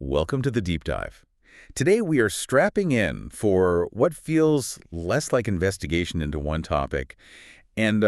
Welcome to the Deep Dive. Today we are strapping in for what feels less like investigation into one topic and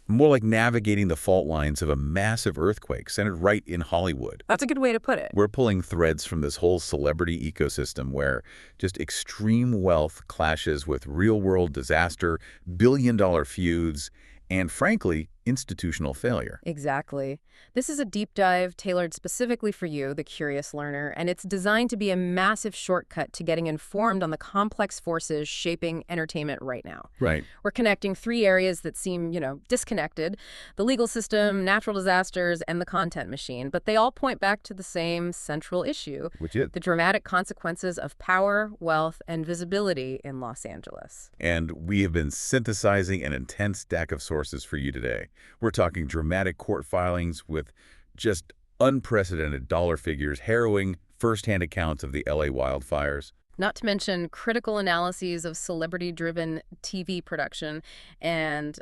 more like navigating the fault lines of a massive earthquake centered right in Hollywood. That's a good way to put it. We're pulling threads from this whole celebrity ecosystem where just extreme wealth clashes with real-world disaster, billion-dollar feuds, and frankly, institutional failure. Exactly. This is a deep dive tailored specifically for you, the curious learner, and it's designed to be a massive shortcut to getting informed on the complex forces shaping entertainment right now. Right. We're connecting three areas that seem, disconnected: the legal system, natural disasters, and the content machine, but they all point back to the same central issue, Which is? the dramatic consequences of power, wealth, and visibility in Los Angeles. And we have been synthesizing an intense stack of sources for you today. We're talking dramatic court filings with just unprecedented dollar figures, harrowing first-hand accounts of the LA wildfires. Not to mention critical analyses of celebrity-driven TV production and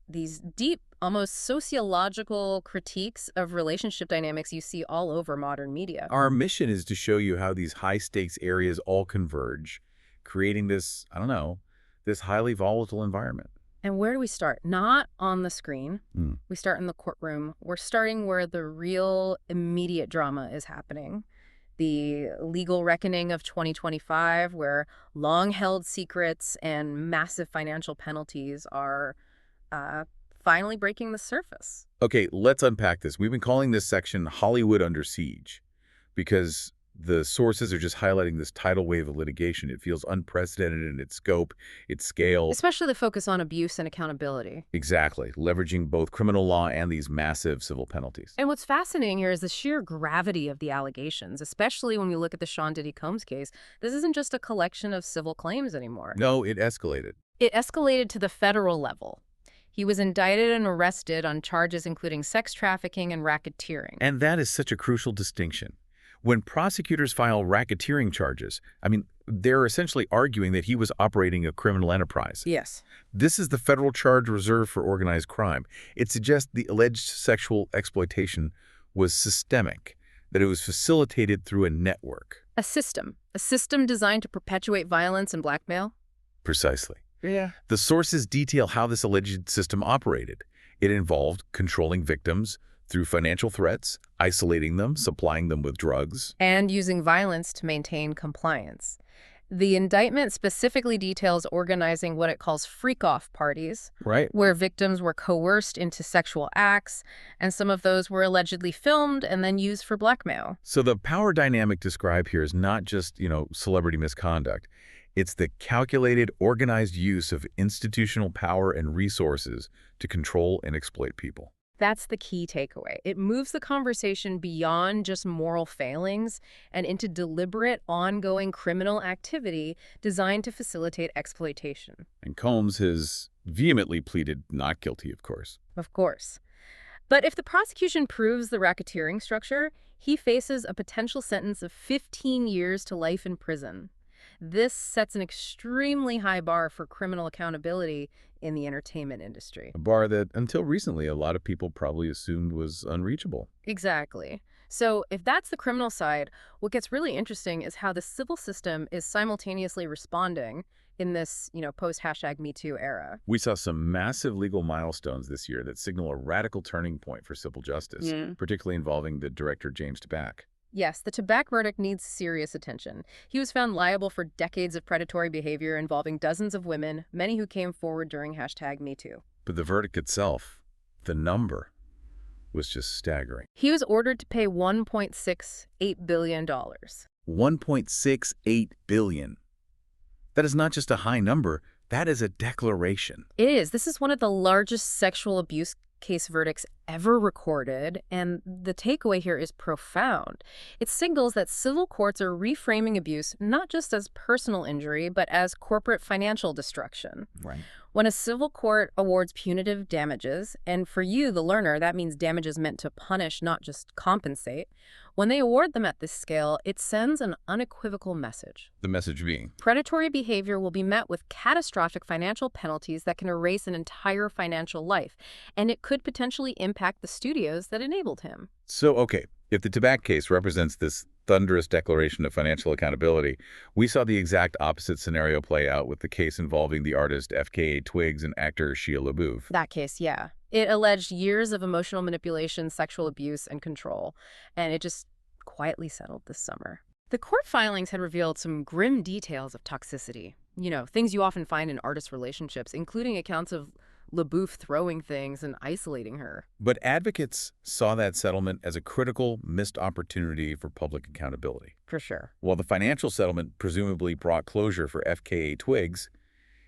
these deep, almost sociological critiques of relationship dynamics you see all over modern media. Our mission is to show you how these high-stakes areas all converge, creating this, this highly volatile environment. And where do we start? Not on the screen. We start in the courtroom. We're starting where the real immediate drama is happening. The legal reckoning of 2025, where long-held secrets and massive financial penalties are finally breaking the surface. Okay, let's unpack this. We've been calling this section Hollywood Under Siege because the sources are just highlighting this tidal wave of litigation. It feels unprecedented in its scope, its scale. Especially the focus on abuse and accountability. Exactly, leveraging both criminal law and these massive civil penalties. And what's fascinating here is the sheer gravity of the allegations, especially when we look at the Sean Diddy Combs case. This isn't just a collection of civil claims anymore. No, it escalated. It escalated to the federal level. He was indicted and arrested on charges including sex trafficking and racketeering. And that is such a crucial distinction. When prosecutors file racketeering charges, they're essentially arguing that he was operating a criminal enterprise. Yes. This is the federal charge reserved for organized crime. It suggests the alleged sexual exploitation was systemic, that it was facilitated through a network. A system designed to perpetuate violence and blackmail? Precisely. Yeah. The sources detail how this alleged system operated. It involved controlling victims through financial threats, isolating them, supplying them with drugs, and using violence to maintain compliance. The indictment specifically details organizing what it calls freak-off parties, right, where victims were coerced into sexual acts, and some of those were allegedly filmed and then used for blackmail. So the power dynamic described here is not just, celebrity misconduct. It's the calculated, organized use of institutional power and resources to control and exploit people. That's the key takeaway. It moves the conversation beyond just moral failings and into deliberate, ongoing criminal activity designed to facilitate exploitation. And Combs has vehemently pleaded not guilty, of course. Of course. But if the prosecution proves the racketeering structure, he faces a potential sentence of 15 years to life in prison. This sets an extremely high bar for criminal accountability in the entertainment industry. A bar that, until recently, a lot of people probably assumed was unreachable. Exactly. So if that's the criminal side, what gets really interesting is how the civil system is simultaneously responding in this, post-#MeToo era. We saw some massive legal milestones this year that signal a radical turning point for civil justice, particularly involving the director James Tabak. Yes, the Tabak verdict needs serious attention. He was found liable for decades of predatory behavior involving dozens of women, many who came forward during #MeToo. But the verdict itself, the number, was just staggering. He was ordered to pay $1.68 billion. $1.68 billion. That is not just a high number, that is a declaration. It is. This is one of the largest sexual abuse case verdicts ever recorded, and the takeaway here is profound. It signals that civil courts are reframing abuse not just as personal injury, but as corporate financial destruction. Right. When a civil court awards punitive damages, and for you, the learner, that means damages meant to punish, not just compensate, when they award them at this scale, it sends an unequivocal message. The message being? Predatory behavior will be met with catastrophic financial penalties that can erase an entire financial life, and it could potentially impact the studios that enabled him. So, okay, if the Tabak case represents this thunderous declaration of financial accountability, we saw the exact opposite scenario play out with the case involving the artist FKA Twigs and actor Shia LaBeouf. That case, yeah. It alleged years of emotional manipulation, sexual abuse, and control, and it just quietly settled this summer. The court filings had revealed some grim details of toxicity. You know, things you often find in artist relationships, including accounts of LaBeouf throwing things and isolating her. But advocates saw that settlement as a critical missed opportunity for public accountability. For sure. While the financial settlement presumably brought closure for FKA Twigs,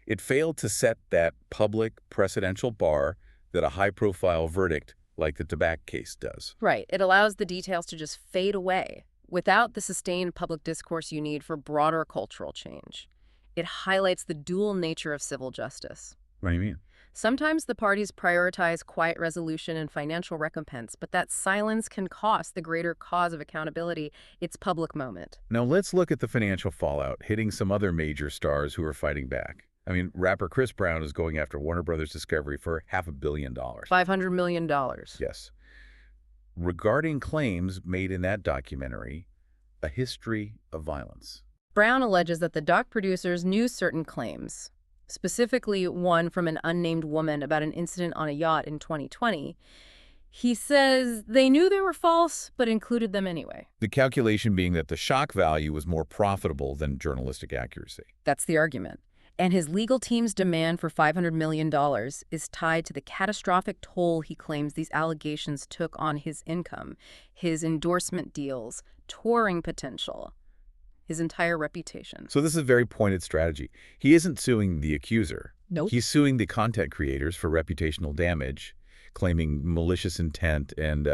it failed to set that public precedential bar that a high-profile verdict like the tobacco case does. Right. It allows the details to just fade away without the sustained public discourse you need for broader cultural change. It highlights the dual nature of civil justice. What do you mean? Sometimes the parties prioritize quiet resolution and financial recompense, but that silence can cost the greater cause of accountability, its public moment. Now let's look at the financial fallout hitting some other major stars who are fighting back. I mean, rapper Chris Brown is going after Warner Brothers Discovery for $500 million. $500 million. Yes. Regarding claims made in that documentary, A History of Violence. Brown alleges that the doc producers knew certain claims, specifically one from an unnamed woman about an incident on a yacht in 2020. He says they knew they were false, but included them anyway. The calculation being that the shock value was more profitable than journalistic accuracy. That's the argument. And his legal team's demand for $500 million is tied to the catastrophic toll he claims these allegations took on his income, his endorsement deals, touring potential, his entire reputation. So this is a very pointed strategy. He isn't suing the accuser. Nope. He's suing the content creators for reputational damage, claiming malicious intent and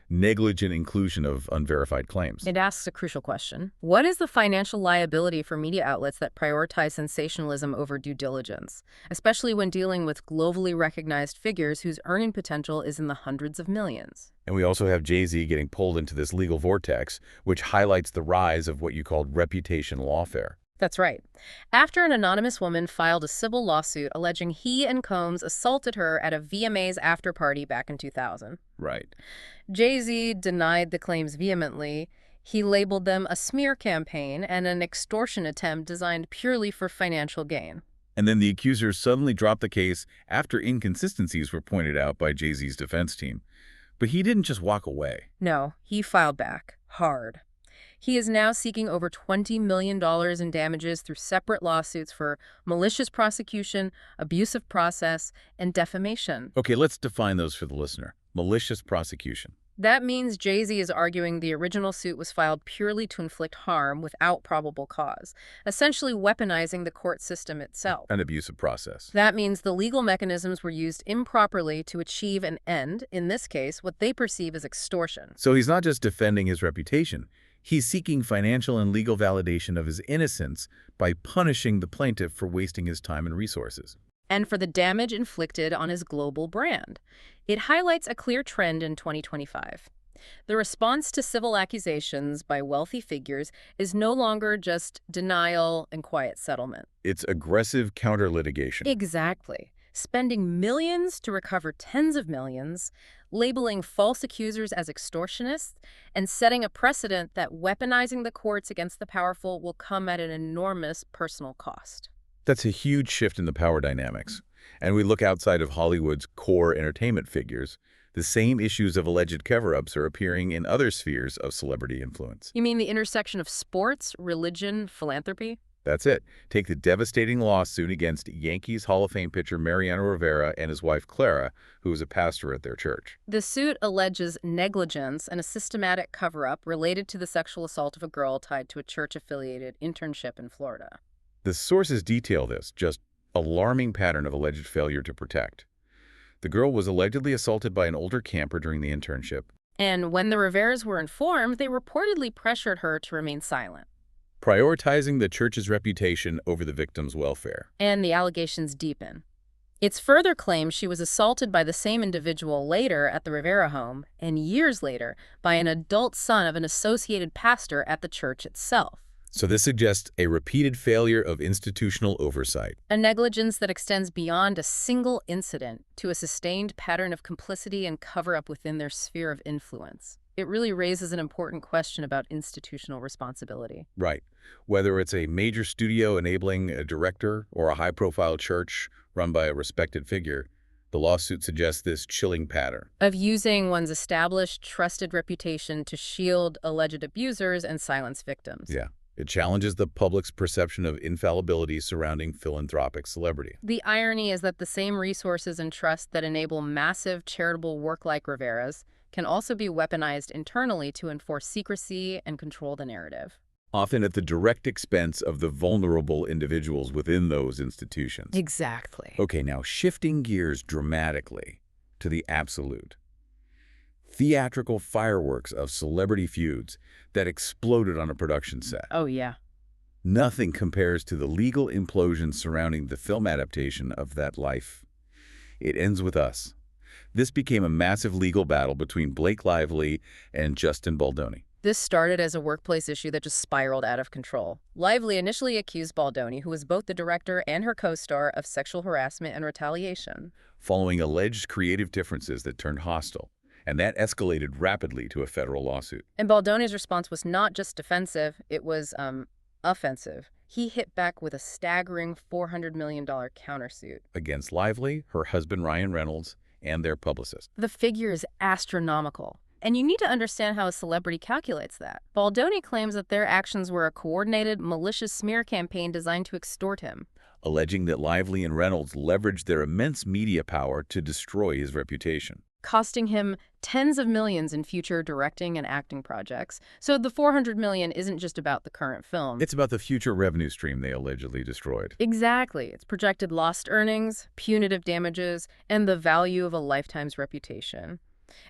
negligent inclusion of unverified claims. It asks a crucial question. What is the financial liability for media outlets that prioritize sensationalism over due diligence, especially when dealing with globally recognized figures whose earning potential is in the hundreds of millions? And we also have Jay-Z getting pulled into this legal vortex, which highlights the rise of what you called reputation lawfare. That's right. After an anonymous woman filed a civil lawsuit alleging he and Combs assaulted her at a VMA's after-party back in 2000. Right. Jay-Z denied the claims vehemently. He labeled them a smear campaign and an extortion attempt designed purely for financial gain. And then the accusers suddenly dropped the case after inconsistencies were pointed out by Jay-Z's defense team. But he didn't just walk away. No, he filed back. Hard. He is now seeking over $20 million in damages through separate lawsuits for malicious prosecution, abusive process, and defamation. Okay, let's define those for the listener. Malicious prosecution. That means Jay-Z is arguing the original suit was filed purely to inflict harm without probable cause, essentially weaponizing the court system itself. An abusive process. That means the legal mechanisms were used improperly to achieve an end, in this case, what they perceive as extortion. So he's not just defending his reputation. He's seeking financial and legal validation of his innocence by punishing the plaintiff for wasting his time and resources. And for the damage inflicted on his global brand. It highlights a clear trend in 2025. The response to civil accusations by wealthy figures is no longer just denial and quiet settlement. It's aggressive counter-litigation. Exactly. Spending millions to recover tens of millions, labeling false accusers as extortionists, and setting a precedent that weaponizing the courts against the powerful will come at an enormous personal cost. That's a huge shift in the power dynamics. And we look outside of Hollywood's core entertainment figures. The same issues of alleged cover-ups are appearing in other spheres of celebrity influence. You mean the intersection of sports, religion, philanthropy? That's it. Take the devastating lawsuit against Yankees Hall of Fame pitcher Mariano Rivera and his wife Clara, who was a pastor at their church. The suit alleges negligence and a systematic cover-up related to the sexual assault of a girl tied to a church-affiliated internship in Florida. The sources detail this just alarming pattern of alleged failure to protect. The girl was allegedly assaulted by an older camper during the internship. And when the Riveras were informed, they reportedly pressured her to remain silent. Prioritizing the church's reputation over the victim's welfare. And the allegations deepen. It's further claimed she was assaulted by the same individual later at the Rivera home, and years later by an adult son of an associated pastor at the church itself. So this suggests a repeated failure of institutional oversight. A negligence that extends beyond a single incident to a sustained pattern of complicity and cover-up within their sphere of influence. it really raises an important question about institutional responsibility. Right. Whether it's a major studio enabling a director or a high-profile church run by a respected figure, the lawsuit suggests this chilling pattern. Of using one's established, trusted reputation to shield alleged abusers and silence victims. Yeah. It challenges the public's perception of infallibility surrounding philanthropic celebrity. The irony is that the same resources and trust that enable massive charitable work like Rivera's can also be weaponized internally to enforce secrecy and control the narrative. Often at the direct expense of the vulnerable individuals within those institutions. Exactly. Okay, now shifting gears dramatically to the absolute. Theatrical fireworks of celebrity feuds that exploded on a production set. Oh, yeah. Nothing compares to the legal implosion surrounding the film adaptation of That Life. It ends with Us. This became a massive legal battle between Blake Lively and Justin Baldoni. This started as a workplace issue that just spiraled out of control. Lively initially accused Baldoni, who was both the director and her co-star, of sexual harassment and retaliation. Following alleged creative differences that turned hostile, and that escalated rapidly to a federal lawsuit. And Baldoni's response was not just defensive, it was, offensive. He hit back with a staggering $400 million countersuit. Against Lively, her husband Ryan Reynolds, and their publicist. The figure is astronomical. And you need to understand how a celebrity calculates that. Baldoni claims that their actions were a coordinated, malicious smear campaign designed to extort him, alleging that Lively and Reynolds leveraged their immense media power to destroy his reputation, costing him tens of millions in future directing and acting projects. So the $400 million isn't just about the current film. It's about the future revenue stream they allegedly destroyed. Exactly. It's projected lost earnings, punitive damages, and the value of a lifetime's reputation.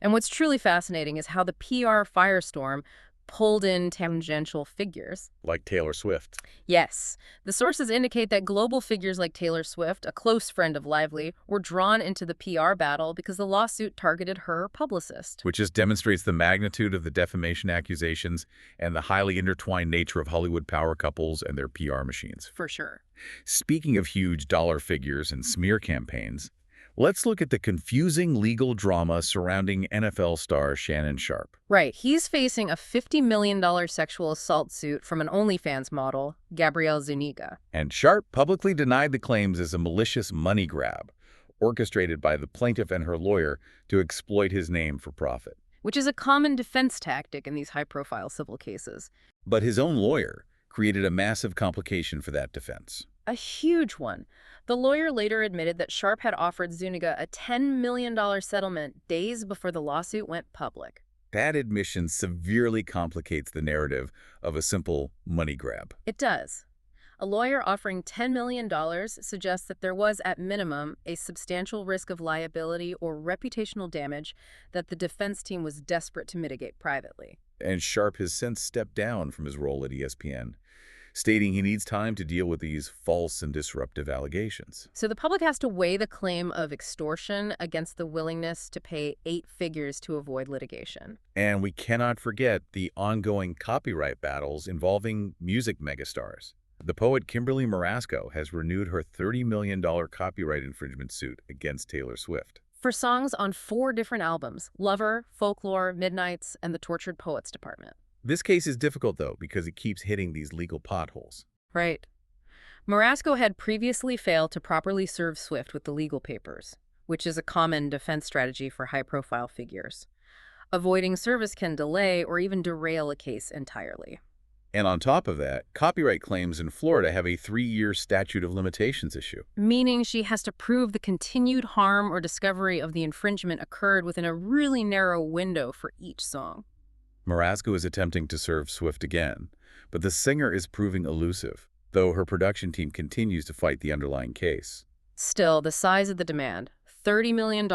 And what's truly fascinating is how the PR firestorm pulled in tangential figures. Like Taylor Swift. Yes. The sources indicate that global figures like Taylor Swift, a close friend of Lively, were drawn into the PR battle because the lawsuit targeted her publicist. Which just demonstrates the magnitude of the defamation accusations and the highly intertwined nature of Hollywood power couples and their PR machines. For sure. Speaking of huge dollar figures and smear campaigns, let's look at the confusing legal drama surrounding NFL star Shannon Sharpe. Right. He's facing a $50 million sexual assault suit from an OnlyFans model, Gabrielle Zuniga. And Sharpe publicly denied the claims as a malicious money grab, orchestrated by the plaintiff and her lawyer to exploit his name for profit. Which is a common defense tactic in these high-profile civil cases. But his own lawyer created a massive complication for that defense. A huge one. The lawyer later admitted that Sharpe had offered Zuniga a $10 million settlement days before the lawsuit went public. That admission severely complicates the narrative of a simple money grab. It does. A lawyer offering $10 million suggests that there was, at minimum, a substantial risk of liability or reputational damage that the defense team was desperate to mitigate privately. And Sharpe has since stepped down from his role at ESPN, stating he needs time to deal with these false and disruptive allegations. So the public has to weigh the claim of extortion against the willingness to pay 8 figures to avoid litigation. And we cannot forget the ongoing copyright battles involving music megastars. The poet Kimberly Marasco has renewed her $30 million copyright infringement suit against Taylor Swift. For songs on 4 different albums: Lover, Folklore, Midnights, and the Tortured Poets Department. This case is difficult, though, because it keeps hitting these legal potholes. Right. Marasco had previously failed to properly serve Swift with the legal papers, which is a common defense strategy for high-profile figures. Avoiding service can delay or even derail a case entirely. And on top of that, copyright claims in Florida have a 3-year statute of limitations issue. Meaning she has to prove the continued harm or discovery of the infringement occurred within a really narrow window for each song. Marasco is attempting to serve Swift again, but the singer is proving elusive, though her production team continues to fight the underlying case. Still, the size of the demand, $30 million,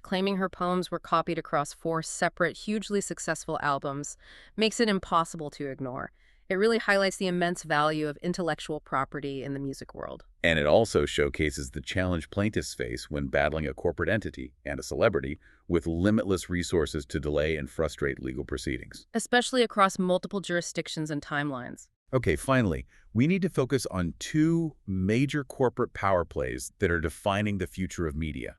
claiming her poems were copied across 4 separate, hugely successful albums, makes it impossible to ignore. It really highlights the immense value of intellectual property in the music world. And it also showcases the challenge plaintiffs face when battling a corporate entity and a celebrity with limitless resources to delay and frustrate legal proceedings. Especially across multiple jurisdictions and timelines. Okay, finally, we need to focus on 2 major corporate power plays that are defining the future of media.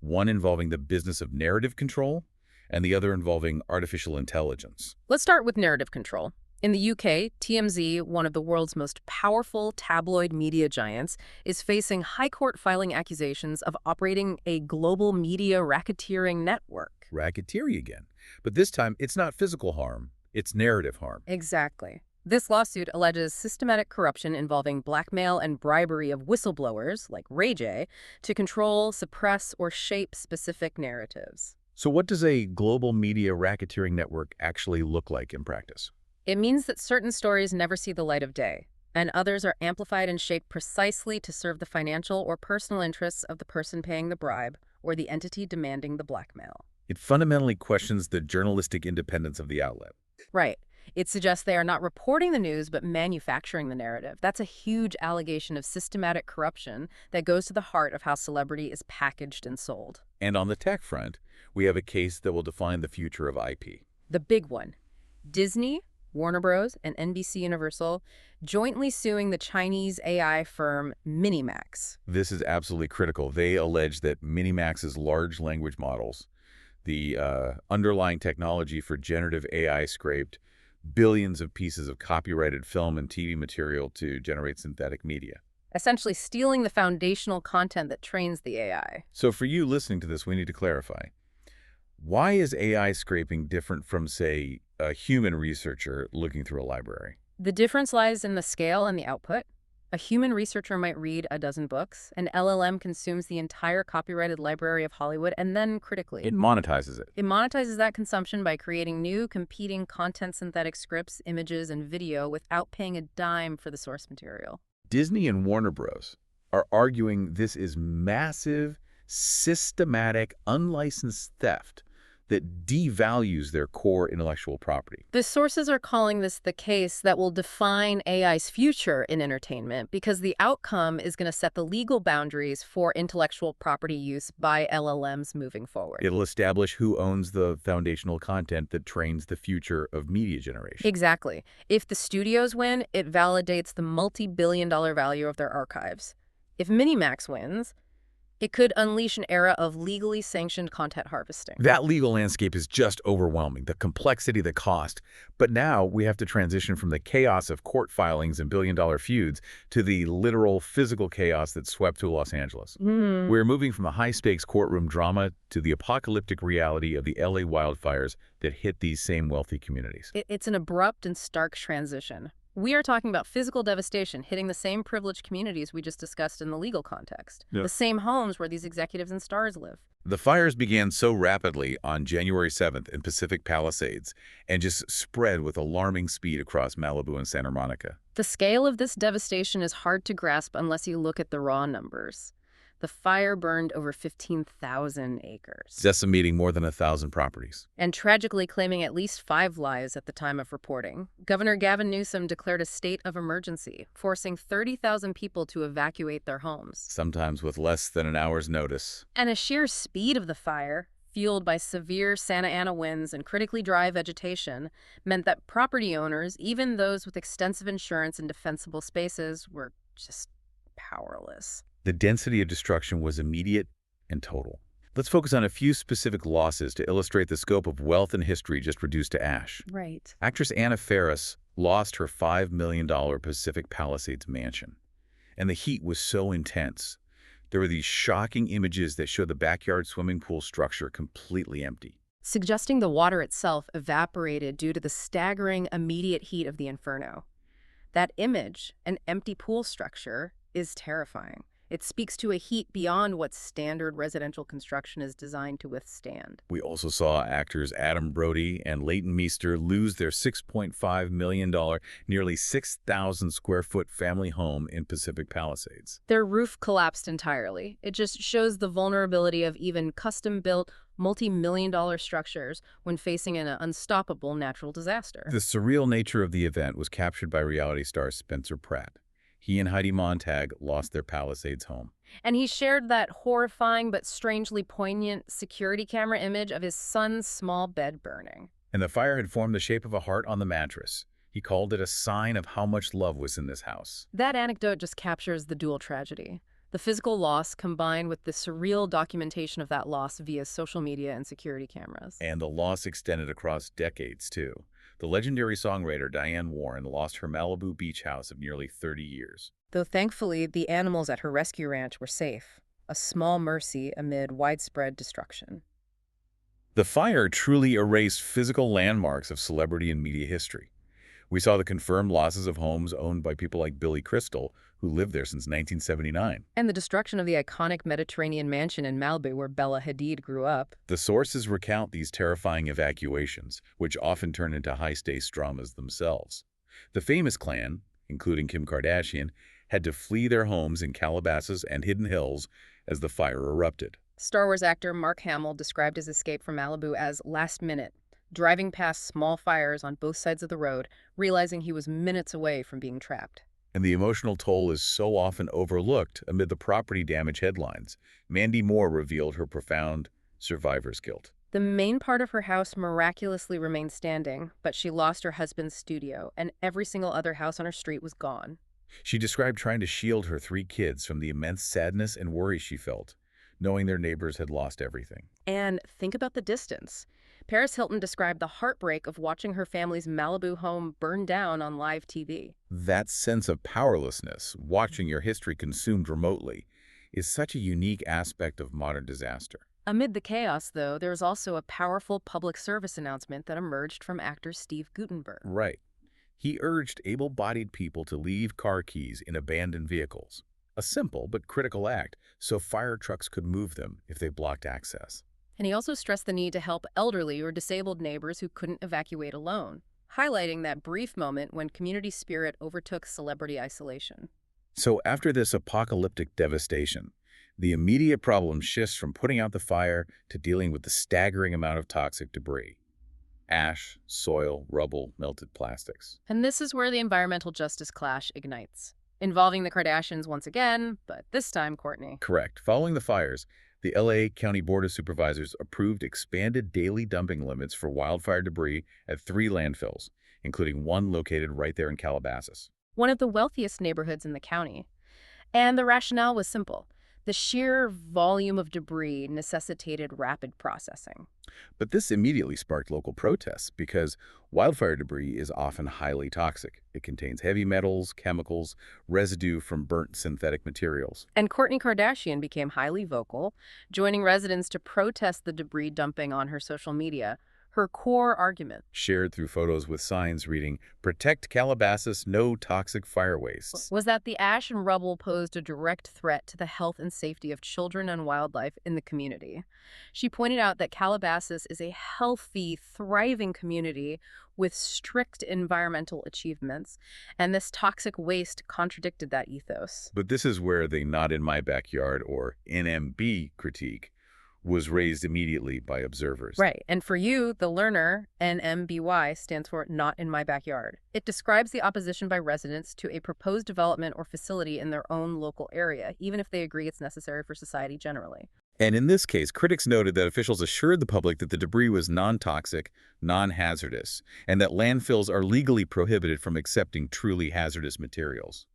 One involving the business of narrative control, and the other involving artificial intelligence. Let's start with narrative control. In the UK, TMZ, one of the world's most powerful tabloid media giants, is facing high court filing accusations of operating a global media racketeering network. Racketeering again. But this time, it's not physical harm, it's narrative harm. Exactly. This lawsuit alleges systematic corruption involving blackmail and bribery of whistleblowers, like Ray J, to control, suppress, or shape specific narratives. So what does a global media racketeering network actually look like in practice? It means that certain stories never see the light of day, and others are amplified and shaped precisely to serve the financial or personal interests of the person paying the bribe or the entity demanding the blackmail. It fundamentally questions the journalistic independence of the outlet. Right. It suggests they are not reporting the news, but manufacturing the narrative. That's a huge allegation of systematic corruption that goes to the heart of how celebrity is packaged and sold. And on the tech front, we have a case that will define the future of IP. The big one. Disney, Warner Bros., and NBC Universal jointly suing the Chinese AI firm Minimax. This is absolutely critical. They allege that Minimax's large language models, the underlying technology for generative AI, scraped billions of pieces of copyrighted film and TV material to generate synthetic media. Essentially stealing the foundational content that trains the AI. So for you listening to this, we need to clarify. Why is AI scraping different from, say, a human researcher looking through a library? The difference lies in the scale and the output. A human researcher might read a dozen books. An LLM consumes the entire copyrighted library of Hollywood and then critically. It monetizes it. It monetizes that consumption by creating new, competing content synthetic scripts, images, and video without paying a dime for the source material. Disney and Warner Bros. Are arguing this is massive, systematic, unlicensed theft that devalues their core intellectual property. The sources are calling this the case that will define AI's future in entertainment because the outcome is going to set the legal boundaries for intellectual property use by LLMs moving forward. It'll establish who owns the foundational content that trains the future of media generation. Exactly. If the studios win, it validates the multi-billion-dollar value of their archives. If Minimax wins, it could unleash an era of legally sanctioned content harvesting. That legal landscape is just overwhelming, the complexity, the cost. But now we have to transition from the chaos of court filings and billion-dollar feuds to the literal physical chaos that swept through Los Angeles. We're moving from a high-stakes courtroom drama to the apocalyptic reality of the LA wildfires that hit these same wealthy communities. It's an abrupt and stark transition. We are talking about physical devastation hitting the same privileged communities we just discussed in the legal context. Yep. The same homes where these executives and stars live. The fires began so rapidly on January 7th in Pacific Palisades and just spread with alarming speed across Malibu and Santa Monica. The scale of this devastation is hard to grasp unless you look at the raw numbers. The fire burned over 15,000 acres. Decimating more than 1,000 properties. And tragically claiming at least 5 lives at the time of reporting. Governor Gavin Newsom declared a state of emergency, forcing 30,000 people to evacuate their homes. Sometimes with less than an hour's notice. And a sheer speed of the fire, fueled by severe Santa Ana winds and critically dry vegetation, meant that property owners, even those with extensive insurance and defensible spaces, were just powerless. The density of destruction was immediate and total. Let's focus on a few specific losses to illustrate the scope of wealth and history just reduced to ash. Right. Actress Anna Faris lost her $5 million Pacific Palisades mansion. And the heat was so intense. There were these shocking images that show the backyard swimming pool structure completely empty. Suggesting the water itself evaporated due to the staggering immediate heat of the inferno. That image, an empty pool structure, is terrifying. It speaks to a heat beyond what standard residential construction is designed to withstand. We also saw actors Adam Brody and Leighton Meester lose their $6.5 million, nearly 6,000 square foot family home in Pacific Palisades. Their roof collapsed entirely. It just shows the vulnerability of even custom-built, multi-million-dollar structures when facing an unstoppable natural disaster. The surreal nature of the event was captured by reality star Spencer Pratt. He and Heidi Montag lost their Palisades home. And he shared that horrifying but strangely poignant security camera image of his son's small bed burning. And the fire had formed the shape of a heart on the mattress. He called it a sign of how much love was in this house. That anecdote just captures the dual tragedy. The physical loss combined with the surreal documentation of that loss via social media and security cameras. And the loss extended across decades, too. The legendary songwriter Diane Warren lost her Malibu beach house of nearly 30 years. Though thankfully, the animals at her rescue ranch were safe, a small mercy amid widespread destruction. The fire truly erased physical landmarks of celebrity and media history. We saw the confirmed losses of homes owned by people like Billy Crystal, who lived there since 1979. And the destruction of the iconic Mediterranean mansion in Malibu where Bella Hadid grew up. The sources recount these terrifying evacuations, which often turn into high-stakes dramas themselves. The famous clan, including Kim Kardashian, had to flee their homes in Calabasas and Hidden Hills as the fire erupted. Star Wars actor Mark Hamill described his escape from Malibu as last minute, driving past small fires on both sides of the road, realizing he was minutes away from being trapped. And the emotional toll is so often overlooked amid the property damage headlines. Mandy Moore revealed her profound survivor's guilt. The main part of her house miraculously remained standing, but she lost her husband's studio, and every single other house on her street was gone. She described trying to shield her 3 kids from the immense sadness and worry she felt, knowing their neighbors had lost everything. And think about the distance. Paris Hilton described the heartbreak of watching her family's Malibu home burn down on live TV. That sense of powerlessness, watching your history consumed remotely, is such a unique aspect of modern disaster. Amid the chaos, though, there was also a powerful public service announcement that emerged from actor Steve Guttenberg. Right. He urged able-bodied people to leave car keys in abandoned vehicles. A simple but critical act, so fire trucks could move them if they blocked access. And he also stressed the need to help elderly or disabled neighbors who couldn't evacuate alone, highlighting that brief moment when community spirit overtook celebrity isolation. So after this apocalyptic devastation, the immediate problem shifts from putting out the fire to dealing with the staggering amount of toxic debris. Ash, soil, rubble, melted plastics. And this is where the environmental justice clash ignites, involving the Kardashians once again, but this time Kourtney. Correct. Following the fires, the LA County Board of Supervisors approved expanded daily dumping limits for wildfire debris at 3 landfills, including one located right there in Calabasas. One of the wealthiest neighborhoods in the county. And the rationale was simple. The sheer volume of debris necessitated rapid processing. But this immediately sparked local protests because wildfire debris is often highly toxic. It contains heavy metals, chemicals, residue from burnt synthetic materials. And Kourtney Kardashian became highly vocal, joining residents to protest the debris dumping on her social media. Her core argument, Shared through photos with signs reading, "Protect Calabasas, no toxic fire wastes." was that the ash and rubble posed a direct threat to the health and safety of children and wildlife in the community. She pointed out that Calabasas is a healthy, thriving community with strict environmental achievements, and this toxic waste contradicted that ethos. But this is where the "not in my backyard" or NMB critique was raised immediately by observers. Right. And for you, the learner, NMBY, stands for Not in My Backyard. It describes the opposition by residents to a proposed development or facility in their own local area, even if they agree it's necessary for society generally. And in this case, critics noted that officials assured the public that the debris was non-toxic, non-hazardous, and that landfills are legally prohibited from accepting truly hazardous materials.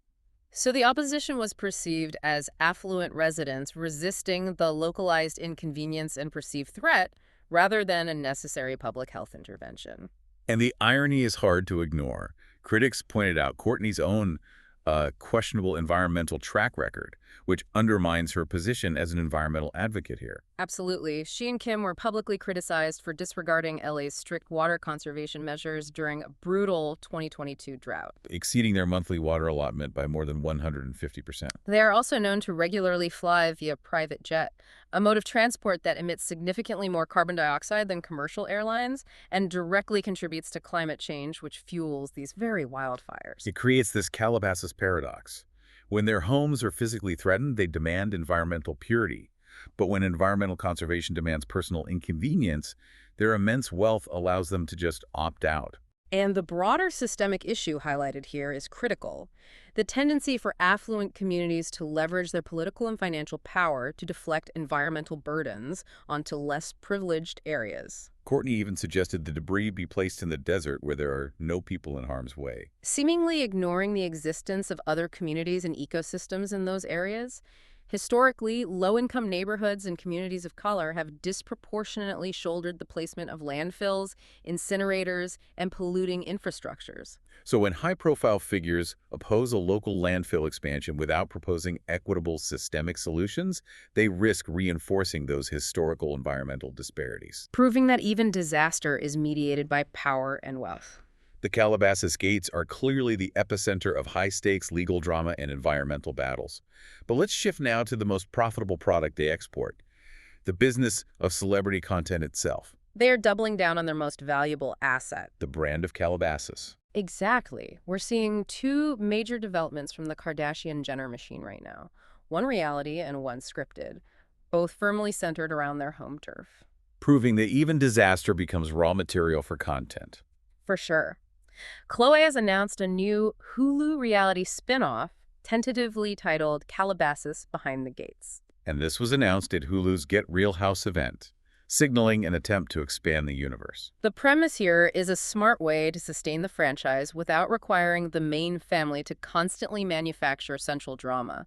So the opposition was perceived as affluent residents resisting the localized inconvenience and perceived threat rather than a necessary public health intervention. And the irony is hard to ignore. Critics pointed out Kourtney's own questionable environmental track record, which undermines her position as an environmental advocate here. Absolutely. She and Kim were publicly criticized for disregarding LA's strict water conservation measures during a brutal 2022 drought. Exceeding their monthly water allotment by more than 150%. They are also known to regularly fly via private jet, a mode of transport that emits significantly more carbon dioxide than commercial airlines and directly contributes to climate change, which fuels these very wildfires. It creates this Calabasas paradox. When their homes are physically threatened, they demand environmental purity. But when environmental conservation demands personal inconvenience, their immense wealth allows them to just opt out. And the broader systemic issue highlighted here is critical. The tendency for affluent communities to leverage their political and financial power to deflect environmental burdens onto less privileged areas. Kourtney even suggested the debris be placed in the desert where there are no people in harm's way. Seemingly ignoring the existence of other communities and ecosystems in those areas, Historically, low-income neighborhoods and communities of color have disproportionately shouldered the placement of landfills, incinerators, and polluting infrastructures. So when high-profile figures oppose a local landfill expansion without proposing equitable systemic solutions, they risk reinforcing those historical environmental disparities. Proving that even disaster is mediated by power and wealth. The Calabasas Gates are clearly the epicenter of high-stakes legal drama and environmental battles. But let's shift now to the most profitable product they export, the business of celebrity content itself, They are doubling down on their most valuable asset. the brand of Calabasas. Exactly. We're seeing two major developments from the Kardashian-Jenner machine right now. One reality and one scripted, both firmly centered around their home turf. Proving that even disaster becomes raw material for content. For sure. Khloe has announced a new Hulu reality spin-off, tentatively titled Calabasas Behind the Gates. And this was announced at Hulu's Get Real House event, signaling an attempt to expand the universe. The premise here is a smart way to sustain the franchise without requiring the main family to constantly manufacture central drama.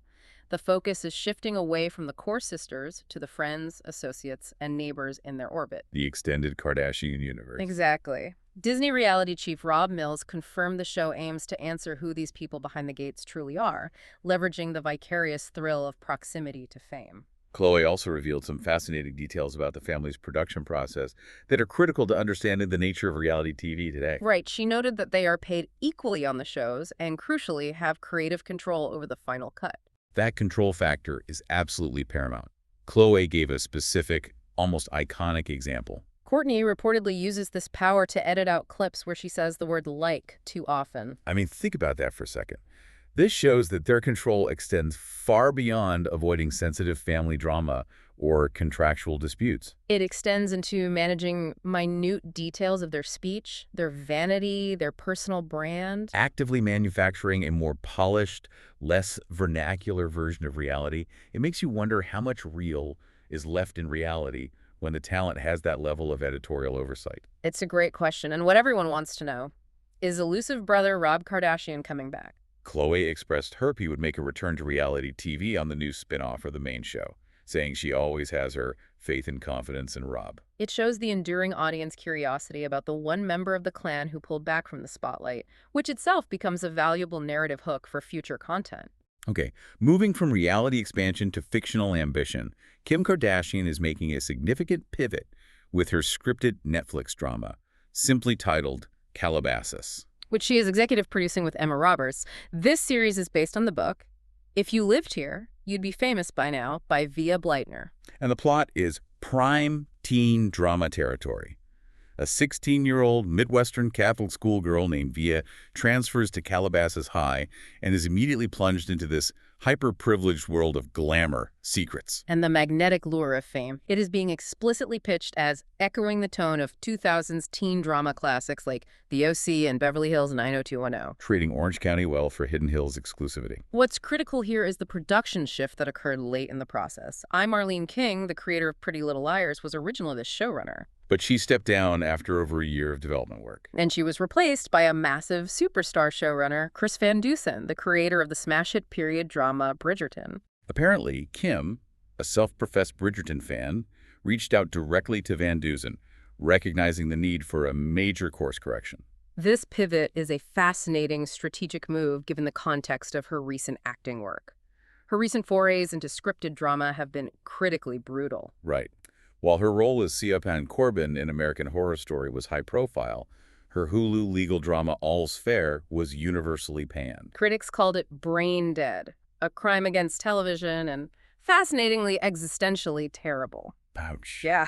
The focus is shifting away from the core sisters to the friends, associates, and neighbors in their orbit. The extended Kardashian universe. Exactly. Disney reality chief Rob Mills confirmed the show aims to answer who these people behind the gates truly are, leveraging the vicarious thrill of proximity to fame. Khloe also revealed some fascinating details about the family's production process that are critical to understanding the nature of reality TV today. Right, she noted that they are paid equally on the shows and, crucially, have creative control over the final cut. That control factor is absolutely paramount. Khloe gave a specific, almost iconic example. Kourtney reportedly uses this power to edit out clips where she says the word "like" too often. I mean, think about that for a second. This shows that their control extends far beyond avoiding sensitive family drama or contractual disputes. It extends into managing minute details of their speech, their vanity, their personal brand. Actively manufacturing a more polished, less vernacular version of reality, it makes you wonder how much real is left in reality when the talent has that level of editorial oversight. It's a great question, and what everyone wants to know is elusive brother Rob Kardashian coming back? Khloe expressed hope he would make a return to reality TV on the new spin-off of the main show, saying she always has her faith and confidence in Rob. It shows the enduring audience curiosity about the one member of the clan who pulled back from the spotlight, which itself becomes a valuable narrative hook for future content. Okay, moving from reality expansion to fictional ambition, Kim Kardashian is making a significant pivot with her scripted Netflix drama, simply titled Calabasas. Which she is executive producing with Emma Roberts. This series is based on the book If You Lived Here, You'd Be Famous by Now by Via Bleitner. And the plot is prime teen drama territory. A 16-year-old Midwestern Catholic schoolgirl named Via transfers to Calabasas High and is immediately plunged into this hyper-privileged world of glamour, secrets. And the magnetic lure of fame. It is being explicitly pitched as echoing the tone of 2000s teen drama classics like The O.C. and Beverly Hills 90210. Trading Orange County well for Hidden Hills exclusivity. What's critical here is the production shift that occurred late in the process. Marlene King, the creator of Pretty Little Liars, was originally the showrunner. But she stepped down after over a year of development work. And she was replaced by a massive superstar showrunner, Chris Van Dusen, the creator of the smash hit period drama Bridgerton. Apparently, Kim, a self-professed Bridgerton fan, reached out directly to Van Dusen, recognizing the need for a major course correction. This pivot is a fascinating strategic move given the context of her recent acting work. Her recent forays into scripted drama have been critically brutal. Right. While her role as Siobhan Corbin in American Horror Story was high profile, her Hulu legal drama All's Fair was universally panned. Critics called it brain dead, a crime against television, and fascinatingly existentially terrible. Ouch. Yeah.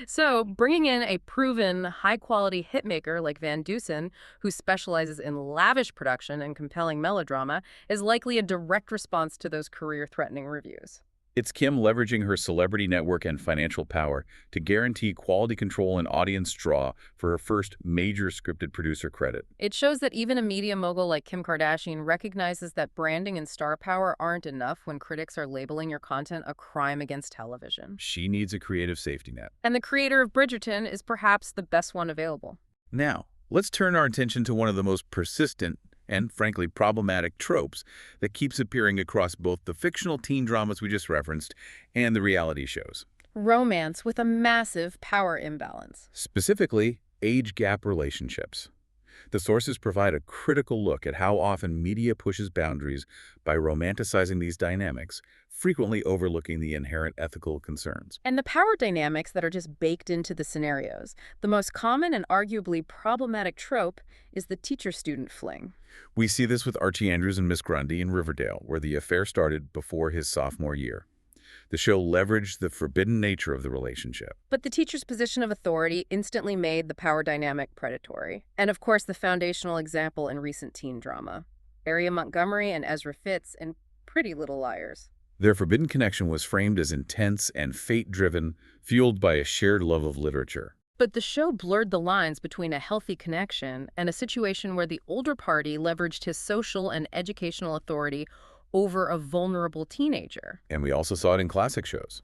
So, bringing in a proven, high-quality hitmaker like Van Dusen, who specializes in lavish production and compelling melodrama, is likely a direct response to those career-threatening reviews. It's Kim leveraging her celebrity network and financial power to guarantee quality control and audience draw for her first major scripted producer credit. It shows that even a media mogul like Kim Kardashian recognizes that branding and star power aren't enough when critics are labeling your content a crime against television. She needs a creative safety net. And the creator of Bridgerton is perhaps the best one available. Now, let's turn our attention to one of the most persistent and, frankly, problematic tropes that keeps appearing across both the fictional teen dramas we just referenced and the reality shows. Romance with a massive power imbalance. Specifically, age gap relationships. The sources provide a critical look at how often media pushes boundaries by romanticizing these dynamics, frequently overlooking the inherent ethical concerns. And the power dynamics that are just baked into the scenarios. The most common and arguably problematic trope is the teacher-student fling. We see this with Archie Andrews and Miss Grundy in Riverdale, where the affair started before his sophomore year. The show leveraged the forbidden nature of the relationship. But the teacher's position of authority instantly made the power dynamic predatory. And of course, the foundational example in recent teen drama. Aria Montgomery and Ezra Fitz in Pretty Little Liars. Their forbidden connection was framed as intense and fate-driven, fueled by a shared love of literature. But the show blurred the lines between a healthy connection and a situation where the older party leveraged his social and educational authority over a vulnerable teenager. And we also saw it in classic shows.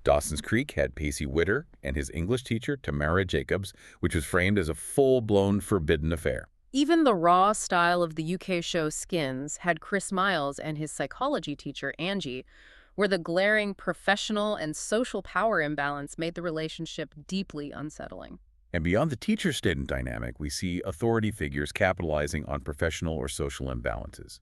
Dawson's Creek had Pacey Witter and his English teacher, Tamara Jacobs, which was framed as a full-blown forbidden affair. Even the raw style of the UK show Skins had Chris Miles and his psychology teacher, Angie, where the glaring professional and social power imbalance made the relationship deeply unsettling. And beyond the teacher-student dynamic, we see authority figures capitalizing on professional or social imbalances.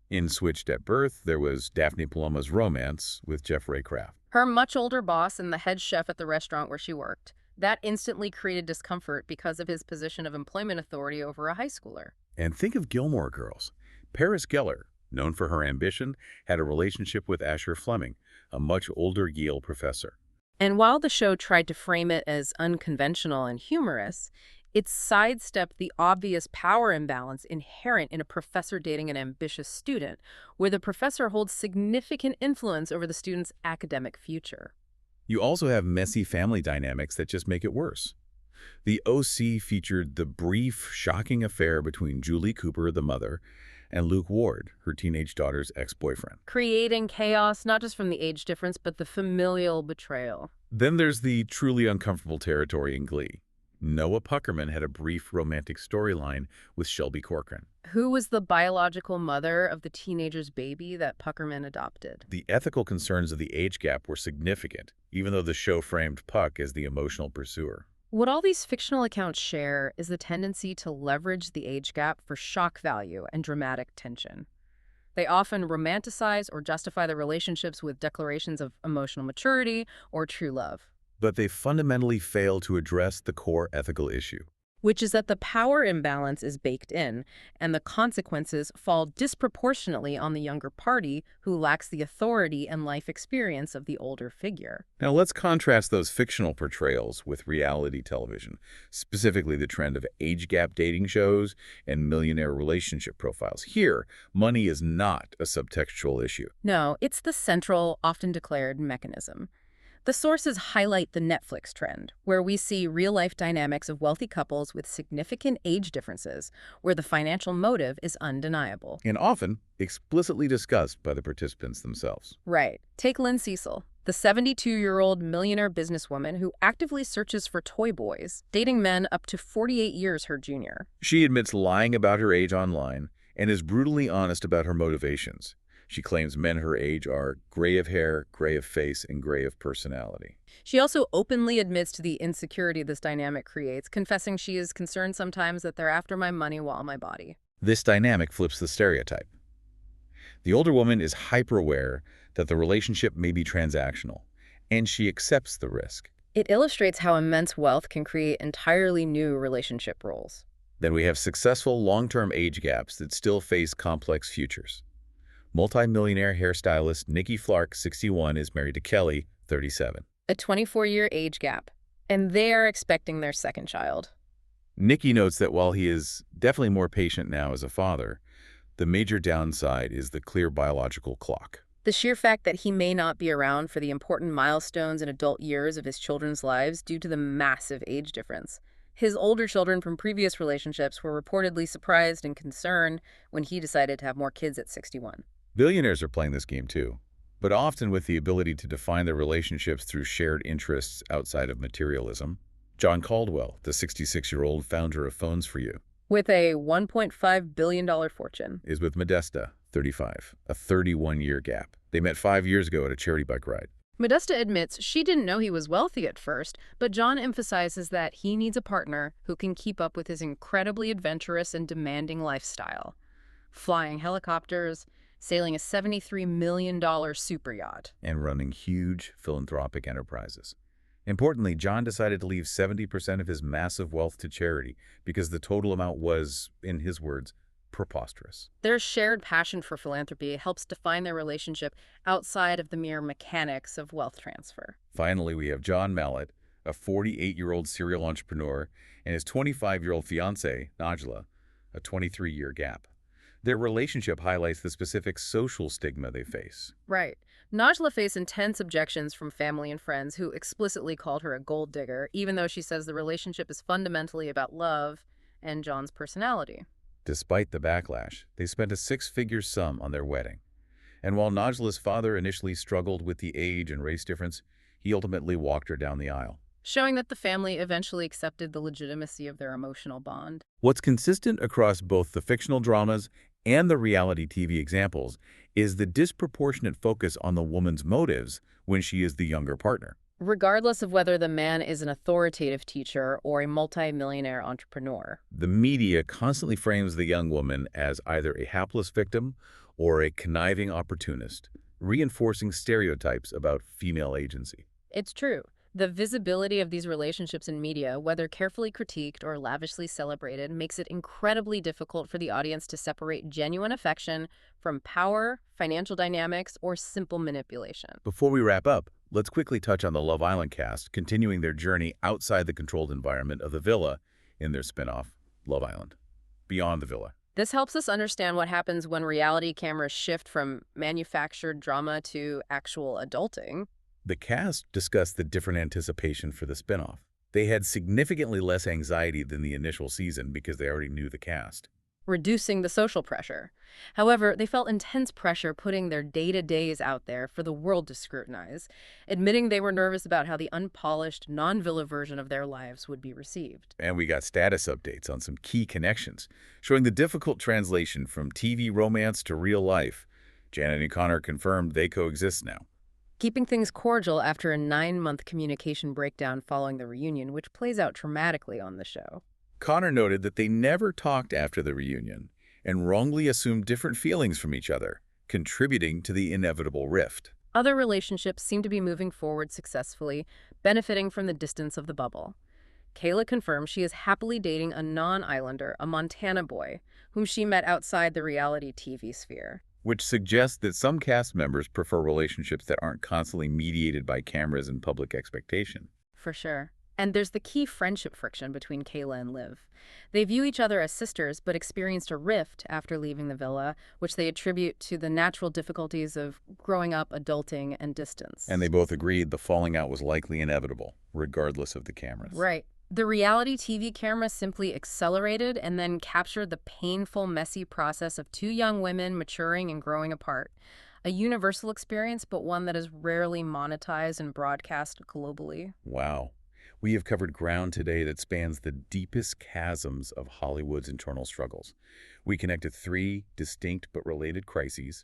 In Switched at Birth, there was Daphne Paloma's romance with Jeff Raycraft. Her much older boss and the head chef at the restaurant where she worked. That instantly created discomfort because of his position of employment authority over a high schooler. And think of Gilmore Girls. Paris Geller, known for her ambition, had a relationship with Asher Fleming, a much older Yale professor. And while the show tried to frame it as unconventional and humorous, it sidestepped the obvious power imbalance inherent in a professor dating an ambitious student, where the professor holds significant influence over the student's academic future. You also have messy family dynamics that just make it worse. The OC featured the brief, shocking affair between Julie Cooper, the mother, and Luke Ward, her teenage daughter's ex-boyfriend. Creating chaos not just from the age difference, but the familial betrayal. Then there's the truly uncomfortable territory in Glee. Noah Puckerman had a brief romantic storyline with Shelby Corcoran. Who was the biological mother of the teenager's baby that Puckerman adopted? The ethical concerns of the age gap were significant, even though the show framed Puck as the emotional pursuer. What all these fictional accounts share is the tendency to leverage the age gap for shock value and dramatic tension. They often romanticize or justify the relationships with declarations of emotional maturity or true love. But they fundamentally fail to address the core ethical issue, which is that the power imbalance is baked in, and the consequences fall disproportionately on the younger party who lacks the authority and life experience of the older figure. Now let's contrast those fictional portrayals with reality television, specifically the trend of age gap dating shows and millionaire relationship profiles. Here, money is not a subtextual issue. No, it's the central, often declared mechanism. The sources highlight the Netflix trend, where we see real-life dynamics of wealthy couples with significant age differences, where the financial motive is undeniable. And often explicitly discussed by the participants themselves. Right. Take Lynn Cecil, the 72-year-old millionaire businesswoman who actively searches for toy boys, dating men up to 48 years her junior. She admits lying about her age online and is brutally honest about her motivations. She claims men her age are gray of hair, gray of face, and gray of personality. She also openly admits to the insecurity this dynamic creates, confessing she is concerned sometimes that they're after my money while my body. This dynamic flips the stereotype. The older woman is hyper-aware that the relationship may be transactional, and she accepts the risk. It illustrates how immense wealth can create entirely new relationship roles. Then we have successful long-term age gaps that still face complex futures. Multi-millionaire hairstylist Nikki Flark, 61, is married to Kelly, 37. A 24-year age gap, and they are expecting their second child. Nikki notes that while he is definitely more patient now as a father, the major downside is the clear biological clock. The sheer fact that he may not be around for the important milestones and adult years of his children's lives due to the massive age difference. His older children from previous relationships were reportedly surprised and concerned when he decided to have more kids at 61. Billionaires are playing this game too, but often with the ability to define their relationships through shared interests outside of materialism. John Caldwell, the 66-year-old founder of Phones for You, with a $1.5 billion fortune. Is with Modesta, 35, a 31-year gap. They met 5 years ago at a charity bike ride. Modesta admits she didn't know he was wealthy at first, but John emphasizes that he needs a partner who can keep up with his incredibly adventurous and demanding lifestyle. Flying helicopters, sailing a $73 million super yacht. And running huge philanthropic enterprises. Importantly, John decided to leave 70% of his massive wealth to charity because the total amount was, in his words, preposterous. Their shared passion for philanthropy helps define their relationship outside of the mere mechanics of wealth transfer. Finally, we have John Mallet, a 48-year-old serial entrepreneur, and his 25-year-old fiancée, Najla, a 23-year gap. Their relationship highlights the specific social stigma they face. Right. Najla faced intense objections from family and friends who explicitly called her a gold digger, even though she says the relationship is fundamentally about love and John's personality. Despite the backlash, they spent a six-figure sum on their wedding. And while Najla's father initially struggled with the age and race difference, he ultimately walked her down the aisle, showing that the family eventually accepted the legitimacy of their emotional bond. What's consistent across both the fictional dramas and the reality TV examples is the disproportionate focus on the woman's motives when she is the younger partner. Regardless of whether the man is an authoritative teacher or a multi-millionaire entrepreneur. The media constantly frames the young woman as either a hapless victim or a conniving opportunist, reinforcing stereotypes about female agency. It's true. The visibility of these relationships in media, whether carefully critiqued or lavishly celebrated, makes it incredibly difficult for the audience to separate genuine affection from power, financial dynamics, or simple manipulation. Before we wrap up, let's quickly touch on the Love Island cast, continuing their journey outside the controlled environment of the villa in their spin-off, Love Island, Beyond the Villa. This helps us understand what happens when reality cameras shift from manufactured drama to actual adulting. The cast discussed the different anticipation for the spinoff. They had significantly less anxiety than the initial season because they already knew the cast, reducing the social pressure. However, they felt intense pressure putting their day-to-days out there for the world to scrutinize, admitting they were nervous about how the unpolished, non-villa version of their lives would be received. And we got status updates on some key connections, showing the difficult translation from TV romance to real life. Janet and Connor confirmed they coexist now, keeping things cordial after a 9-month communication breakdown following the reunion, which plays out dramatically on the show. Connor noted that they never talked after the reunion and wrongly assumed different feelings from each other, contributing to the inevitable rift. Other relationships seem to be moving forward successfully, benefiting from the distance of the bubble. Kayla confirms she is happily dating a non-islander, a Montana boy, whom she met outside the reality TV sphere, which suggests that some cast members prefer relationships that aren't constantly mediated by cameras and public expectation. For sure. And there's the key friendship friction between Kayla and Liv. They view each other as sisters, but experienced a rift after leaving the villa, which they attribute to the natural difficulties of growing up, adulting, and distance. And they both agreed the falling out was likely inevitable, regardless of the cameras. Right. The reality TV camera simply accelerated and then captured the painful, messy process of two young women maturing and growing apart. A universal experience, but one that is rarely monetized and broadcast globally. Wow. We have covered ground today that spans the deepest chasms of Hollywood's internal struggles. We connected 3 distinct but related crises.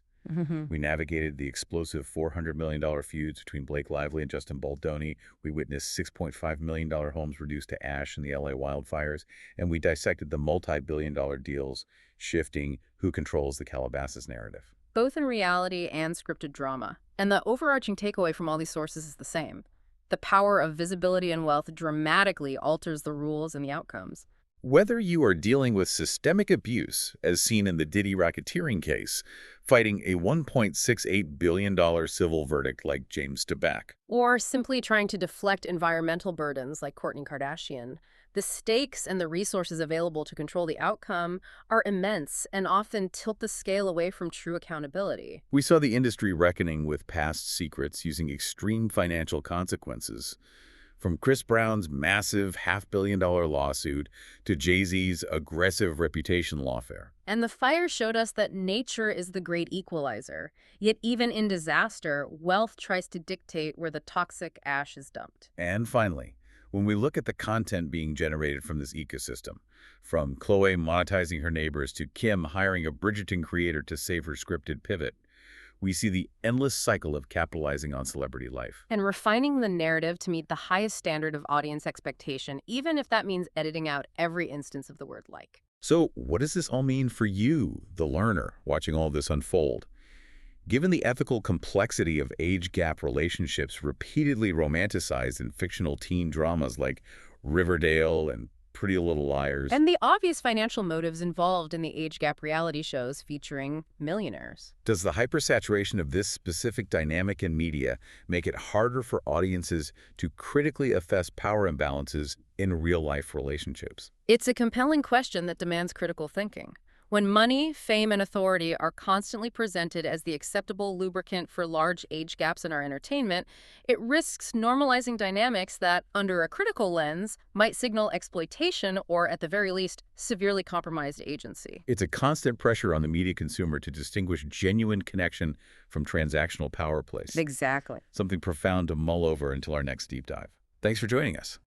We navigated the explosive $400 million feuds between Blake Lively and Justin Baldoni. We witnessed $6.5 million homes reduced to ash in the LA wildfires. And we dissected the multi-billion-dollar deals shifting who controls the Calabasas narrative, both in reality and scripted drama. And the overarching takeaway from all these sources is the same. The power of visibility and wealth dramatically alters the rules and the outcomes. Whether you are dealing with systemic abuse, as seen in the Diddy racketeering case, fighting a $1.68 billion civil verdict like James Tabak, or simply trying to deflect environmental burdens like Kourtney Kardashian, the stakes and the resources available to control the outcome are immense and often tilt the scale away from true accountability. We saw the industry reckoning with past secrets using extreme financial consequences. From Chris Brown's massive $500 million lawsuit to Jay-Z's aggressive reputation lawfare. And the fire showed us that nature is the great equalizer. Yet even in disaster, wealth tries to dictate where the toxic ash is dumped. And finally, When we look at the content being generated from this ecosystem, from Chloe monetizing her neighbors to Kim hiring a Bridgerton creator to save her scripted pivot, we see the endless cycle of capitalizing on celebrity life. And refining the narrative to meet the highest standard of audience expectation, even if that means editing out every instance of the word like. So what does this all mean for you, the learner, watching all this unfold? Given the ethical complexity of age gap relationships repeatedly romanticized in fictional teen dramas like Riverdale and Pretty Little Liars, And the obvious financial motives involved in the age gap reality shows featuring millionaires. does the hypersaturation of this specific dynamic in media make it harder for audiences to critically assess power imbalances in real-life relationships? It's a compelling question that demands critical thinking. When money, fame, and authority are constantly presented as the acceptable lubricant for large age gaps in our entertainment, it risks normalizing dynamics that, under a critical lens, might signal exploitation or, at the very least, severely compromised agency. It's a constant pressure on the media consumer to distinguish genuine connection from transactional power plays. Exactly. Something profound to mull over until our next deep dive. Thanks for joining us.